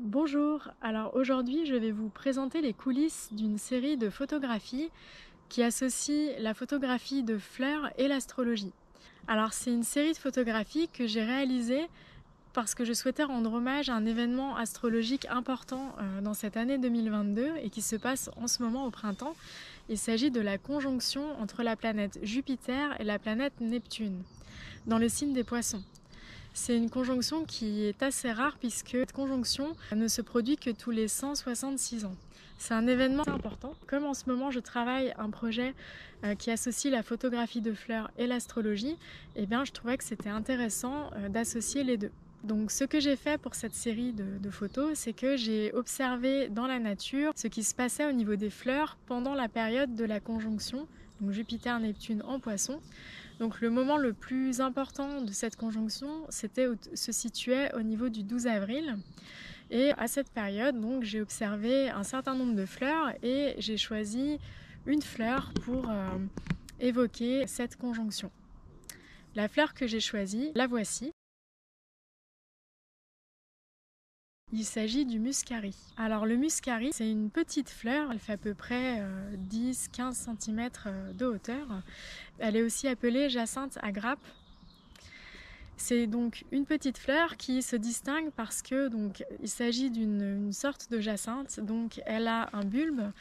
Bonjour, alors aujourd'hui je vais vous présenter les coulisses d'une série de photographies qui associe la photographie de fleurs et l'astrologie. Alors c'est une série de photographies que j'ai réalisée parce que je souhaitais rendre hommage à un événement astrologique important dans cette année 2022 et qui se passe en ce moment au printemps. Il s'agit de la conjonction entre la planète Jupiter et la planète Neptune dans le signe des Poissons. C'est une conjonction qui est assez rare puisque cette conjonction ne se produit que tous les 166 ans. C'est un événement important. Comme en ce moment je travaille un projet qui associe la photographie de fleurs et l'astrologie, eh bien je trouvais que c'était intéressant d'associer les deux. Donc ce que j'ai fait pour cette série de photos, c'est que j'ai observé dans la nature ce qui se passait au niveau des fleurs pendant la période de la conjonction, donc Jupiter-Neptune en Poisson. Donc le moment le plus important de cette conjonction se situait au niveau du 12 avril. Et à cette période, donc, j'ai observé un certain nombre de fleurs et j'ai choisi une fleur pour évoquer cette conjonction. La fleur que j'ai choisie, la voici. Il s'agit du muscari. Alors le muscari, c'est une petite fleur, elle fait à peu près 10-15 cm de hauteur. Elle est aussi appelée jacinthe à grappe. C'est donc une petite fleur qui se distingue parce que il s'agit d'une sorte de jacinthe, donc elle a un bulbe,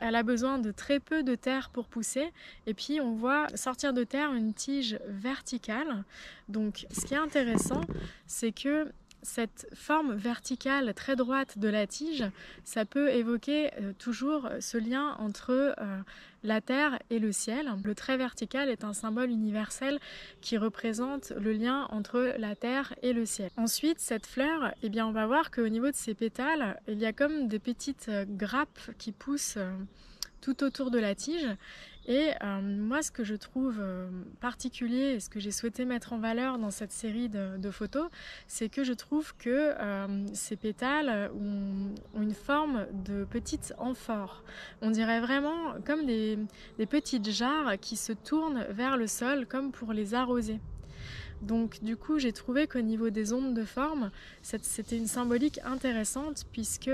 elle a besoin de très peu de terre pour pousser, et puis on voit sortir de terre une tige verticale. Donc ce qui est intéressant, c'est que cette forme verticale très droite de la tige, ça peut évoquer toujours ce lien entre la terre et le ciel. Le trait vertical est un symbole universel qui représente le lien entre la terre et le ciel. Ensuite, cette fleur, eh bien, on va voir qu'au niveau de ses pétales, il y a comme des petites grappes qui poussent tout autour de la tige. Et moi, ce que je trouve particulier et ce que j'ai souhaité mettre en valeur dans cette série de photos, c'est que je trouve que ces pétales ont une forme de petites amphores. On dirait vraiment comme des petites jarres qui se tournent vers le sol comme pour les arroser. Donc du coup j'ai trouvé qu'au niveau des ondes de forme, c'était une symbolique intéressante puisque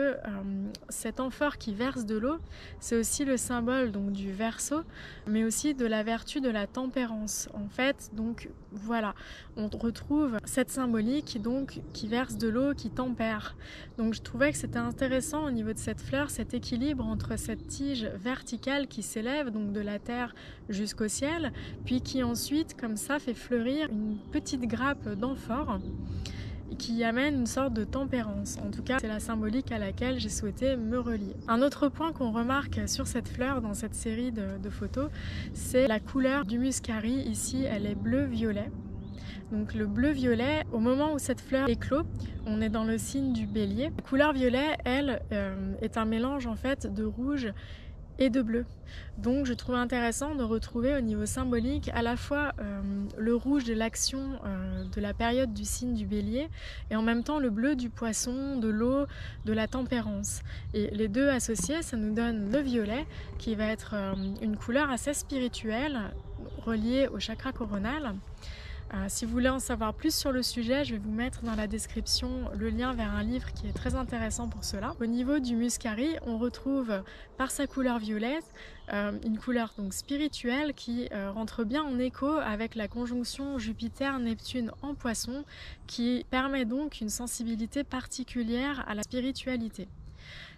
cet amphore qui verse de l'eau, c'est aussi le symbole donc du Verseau, mais aussi de la vertu de la tempérance. En fait, donc voilà, on retrouve cette symbolique donc qui verse de l'eau, qui tempère. Donc je trouvais que c'était intéressant au niveau de cette fleur, cet équilibre entre cette tige verticale qui s'élève donc de la terre jusqu'au ciel, puis qui ensuite comme ça fait fleurir une petite grappe d'amphore qui amène une sorte de tempérance. En tout cas, c'est la symbolique à laquelle j'ai souhaité me relier. Un autre point qu'on remarque sur cette fleur dans cette série de photos, c'est la couleur du muscari. Ici, elle est bleu-violet. Donc le bleu-violet, au moment où cette fleur éclot, on est dans le signe du bélier. La couleur violet, elle, est un mélange en fait de rouge et de bleu. Donc je trouve intéressant de retrouver au niveau symbolique à la fois le rouge de l'action de la période du signe du bélier et en même temps le bleu du poisson, de l'eau, de la tempérance. Et les deux associés, ça nous donne le violet qui va être une couleur assez spirituelle reliée au chakra coronal. Si vous voulez en savoir plus sur le sujet, je vais vous mettre dans la description le lien vers un livre qui est très intéressant pour cela. Au niveau du muscari, on retrouve par sa couleur violette une couleur donc spirituelle qui rentre bien en écho avec la conjonction Jupiter-Neptune en Poisson qui permet donc une sensibilité particulière à la spiritualité.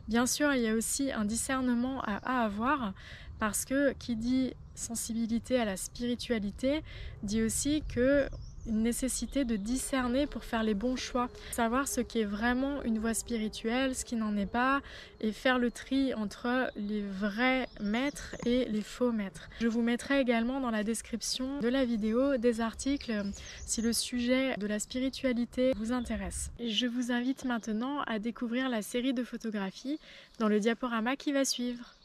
Bien sûr, il y a aussi un discernement à avoir parce que qui dit sensibilité à la spiritualité dit aussi que une nécessité de discerner pour faire les bons choix, savoir ce qui est vraiment une voie spirituelle, ce qui n'en est pas, et faire le tri entre les vrais maîtres et les faux maîtres. Je vous mettrai également dans la description de la vidéo des articles si le sujet de la spiritualité vous intéresse. Je vous invite maintenant à découvrir la série de photographies dans le diaporama qui va suivre.